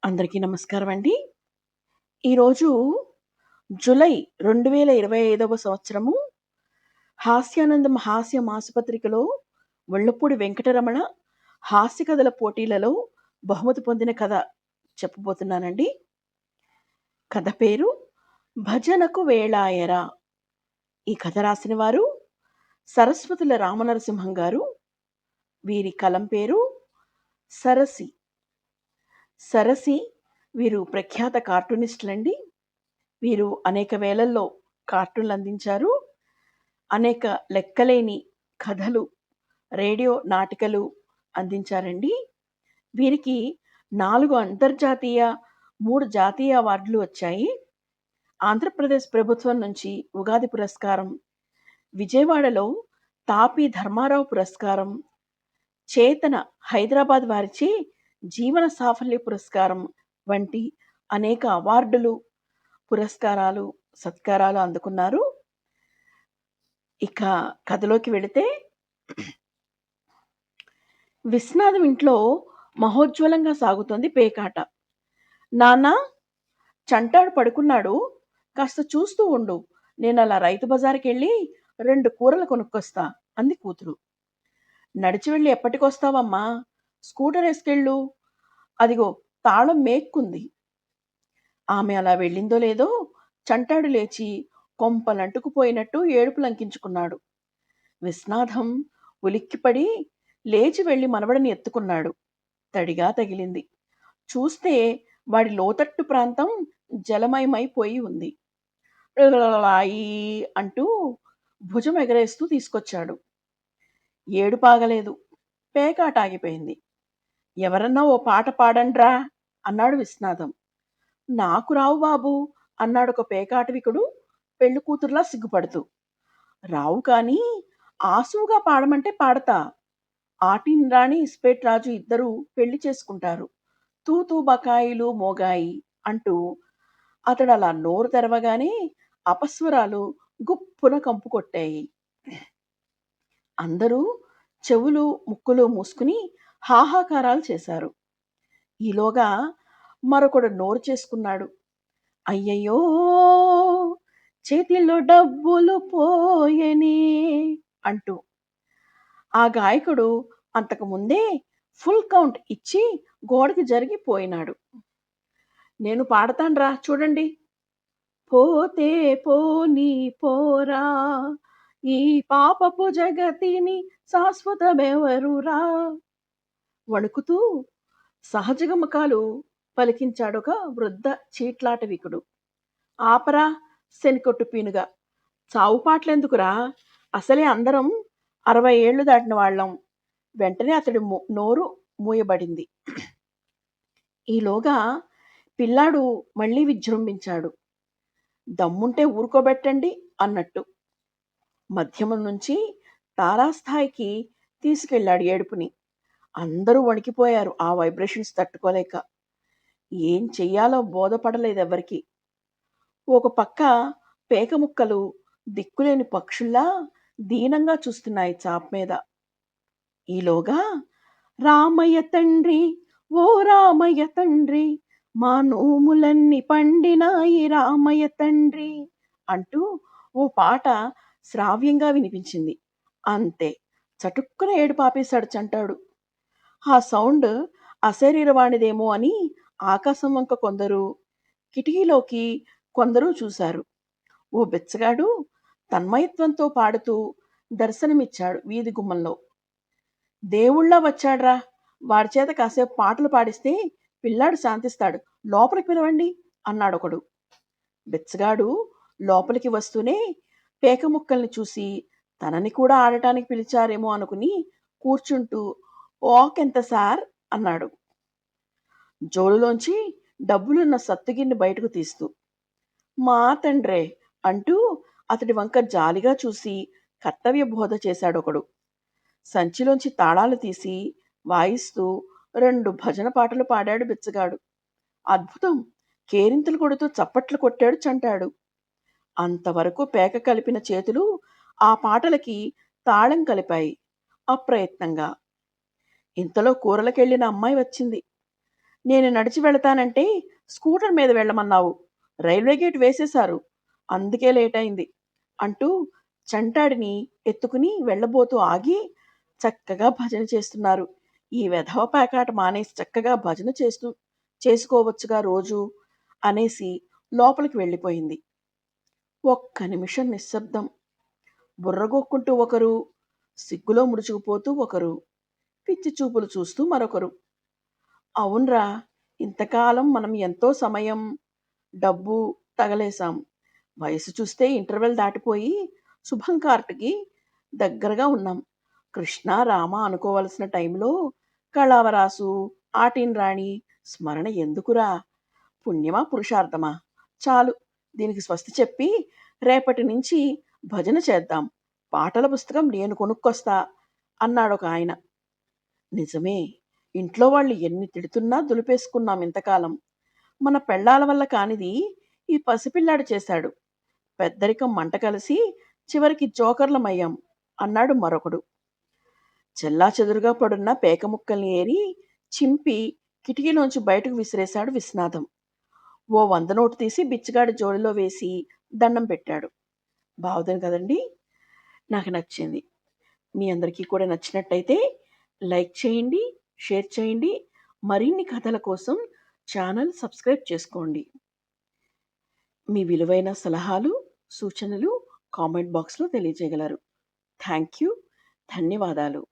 అందరికీ నమస్కారం అండి. ఈరోజు జూలై 2025వ సంవత్సరము హాస్యానందం హాస్య మాసపత్రికలో వళ్ళపూడి వెంకటరమణ హాస్య కథల పోటీలలో బహుమతి పొందిన కథ చెప్పబోతున్నానండి. కథ పేరు 'భజనకు వేళాయరా'. ఈ కథ రాసిన వారు సరస్వతుల రామనరసింహం గారు. వీరి కలం పేరు సరసి. సరసి వీరు ప్రఖ్యాత కార్టూనిస్టులండి. వీరు అనేక వేళల్లో కార్టూన్లు అందించారు. అనేక లెక్కలేని కథలు, రేడియో నాటికలు అందించారండి. వీరికి 4 అంతర్జాతీయ, 3 జాతీయ అవార్డులు వచ్చాయి. ఆంధ్రప్రదేశ్ ప్రభుత్వం నుంచి ఉగాది పురస్కారం, విజయవాడలో తాపీ ధర్మారావు పురస్కారం, చేతన హైదరాబాద్ వారిచే జీవన సాఫల్య పురస్కారం వంటి అనేక అవార్డులు, పురస్కారాలు, సత్కారాలు అందుకున్నారు. ఇక కథలోకి వెళితే, విశ్వనాథం ఇంట్లో మహోజ్వలంగా సాగుతోంది పేకాట. నాన్న, చంటాడు పడుకున్నాడు, కాస్త చూస్తూ ఉండు, నేను అలా రైతు బజార్కి వెళ్ళి 2 కూరలు కొనుక్కొస్తా అంది కూతురు. నడిచి వెళ్ళి ఎప్పటికొస్తావమ్మా? స్కూటర్ వేసుకెళ్ళు, అదిగో తాళం మేక్కుంది. ఆమె అలా వెళ్ళిందో లేదో చంటాడు లేచి కొంపలంటుకుపోయినట్టు ఏడుపు లంకించుకున్నాడు. విశ్వనాథం ఉలిక్కిపడి లేచి వెళ్ళి మనవడిని ఎత్తుకున్నాడు. తడిగా తగిలింది. చూస్తే వాడి లోతట్టు ప్రాంతం జలమయమైపోయి ఉంది. "లాయి" అంటూ భుజం ఎగరేస్తూ తీసుకొచ్చాడు. ఏడుపాగలేదు. పేకాట ఆగిపోయింది. ఎవరన్నా ఓ పాట పాడండ్రా అన్నాడు విశ్వనాథం. నాకు రావు బాబు అన్నాడు ఒక పేకాటవికుడు పెళ్లి కూతురులా సిగ్గుపడుతూ. రావు కానీ ఆసువుగా పాడమంటే పాడతా. ఆటిన్ రాణి ఇస్పేట్ రాజు ఇద్దరూ పెళ్లి చేసుకుంటారు. తూతూ బకాయిలు మోగాయి అంటూ అతడు అలా నోరు తెరవగానే అపస్వరాలు గుప్పున కంపు కొట్టాయి. అందరూ చెవులు ముక్కులు మూసుకుని హాహాకారాలు చేశారు. ఈలోగా మరొకడు నోరు చేసుకున్నాడు. అయ్యయ్యో, చేతిలో డబ్బులు పోయెనే అంటూ. ఆ గాయకుడు అంతకు ముందే ఫుల్ కౌంట్ ఇచ్చి గోడకి జరిగిపోయినాడు. నేను పాడతాన్రా చూడండి. పోతే పోనీ పోరా, ఈ పాపపు జగతిని శాశ్వతమెవరురా వణుకుతూ సహజగమకాలు పలికించాడొక వృద్ధ చీట్లాటవికుడు. ఆపరా శనికొట్టు పీనుగా, చావుపాట్లెందుకురా, అసలే అందరం 60 ఏళ్లు దాటిన వాళ్ళం. వెంటనే అతడి నోరు మూయబడింది. ఈలోగా పిల్లాడు మళ్ళీ విజృంభించాడు. దమ్ముంటే ఊరుకోబెట్టండి అన్నట్టు. మధ్యమం నుంచి తారాస్థాయికి తీసుకెళ్లాడు ఏడుపుని. అందరూ వణికిపోయారు ఆ వైబ్రేషన్స్ తట్టుకోలేక. ఏం చెయ్యాలో బోధపడలేదెవ్వరికి. ఒక పక్క పేక ముక్కలు దిక్కులేని పక్షుల్లా దీనంగా చూస్తున్నాయి చాప్ మీద. ఈలోగా రామయ్య తండ్రి, ఓ రామయ్య తండ్రి, మా నోములన్నీ పండినాయి రామయ్య తండ్రి అంటూ ఓ పాట శ్రావ్యంగా వినిపించింది. అంతే, చటుక్కున ఏడుపు ఆపేశాడు చంటాడు. ఆ సౌండ్ అశరీరవాణిదేమో అని ఆకాశం వంక కొందరు, కిటికీలోకి కొందరు చూశారు. ఓ బెచ్చగాడు తన్మయత్వంతో పాడుతూ దర్శనమిచ్చాడు వీధి గుమ్మంలో. దేవుళ్ళా వచ్చాడ్రా, వాడి చేత కాసేపు పాటలు పాడిస్తే పిల్లాడు శాంతిస్తాడు, లోపలికి పిలవండి అన్నాడొకడు. బెచ్చగాడు లోపలికి వస్తూనే పేక ముక్కల్ని చూసి తనని కూడా ఆడటానికి పిలిచారేమో అనుకుని కూర్చుంటూ ఓకెంత సార్ అన్నాడు, జోలులోంచి డబ్బులున్న సత్తుగిన్ని బయటకు తీస్తూ. మా తండ్రే అంటూ అతడి వంక జాలిగా చూసి కర్తవ్య బోధ చేశాడొకడు. సంచిలోంచి తాళాలు తీసి వాయిస్తూ 2 భజన పాటలు పాడాడు బిచ్చగాడు. అద్భుతం! కేరింతలు కొడుతూ చప్పట్లు కొట్టాడు చంటాడు. అంతవరకు పేక కలిపిన చేతులు ఆ పాటలకి తాళం కలిపాయి అప్రయత్నంగా. ఇంతలో కూరలకెళ్ళిన అమ్మాయి వచ్చింది. నేను నడిచి వెళతానంటే స్కూటర్ మీద వెళ్ళమన్నావు. Railway gate వేసేశారు. అందుకే లేట్ అయింది అంటూ చంటాడిని ఎత్తుకుని వెళ్ళబోతూ ఆగి చక్కగా భజన చేస్తున్నారు. ఈ వెధవ పేకాట మానేసి చక్కగా భజన చేసుకోవచ్చుగా రోజు అనేసి లోపలికి వెళ్ళిపోయింది. ఒక్క నిమిషం నిశ్శబ్దం. బుర్రగొక్కుంటూ ఒకరు, సిగ్గులో ముడుచుకుపోతూ ఒకరు, పిచ్చి చూపులు చూస్తూ మరొకరు. అవునరా, ఇంతకాలం మనం ఎంతో సమయం, డబ్బు తగలేశాం. వయసు చూస్తే ఇంటర్వెల్ దాటిపోయి శుభం కార్ట్‌కి దగ్గరగా ఉన్నాం. కృష్ణ, రామ అనుకోవలసిన టైంలో కళావరాసు, ఆటిన్ రాణి స్మరణ ఎందుకురా? పుణ్యమా పురుషార్థమా? చాలు, దీనికి స్వస్తి చెప్పి రేపటి నుంచి భజన చేద్దాం. పాటల పుస్తకం నేను కొనుక్కొస్తా అన్నాడొక ఆయన. నిజమే. ఇంట్లో వాళ్ళు ఎన్ని తిడుతున్నా దులిపేసుకున్నాం ఇంతకాలం. మన పెళ్ళాల వల్ల కానిది ఈ పసిపిల్లాడు చేశాడు. పెద్దరికం మంట కలిసి చివరికి జోకర్లమయ్యాం అన్నాడు మరొకడు. చెల్లాచెదురుగా పడున్న పేక ముక్కల్ని ఏరి చింపి కిటికీలోంచి బయటకు విసిరేశాడు విశ్వనాథం. ఓ 100 నోటు తీసి బిచ్చగాడి జోలిలో వేసి దండం పెట్టాడు. బావుంది కదండి. నాకు నచ్చింది. మీ అందరికీ కూడా నచ్చినట్టయితే లైక్ చేయండి, షేర్ చేయండి. మరిన్ని కథల కోసం ఛానల్ సబ్స్క్రైబ్ చేసుకోండి. మీ విలువైన సలహాలు, సూచనలు కామెంట్ బాక్స్లో తెలియజేయగలరు. Thank you. ధన్యవాదాలు.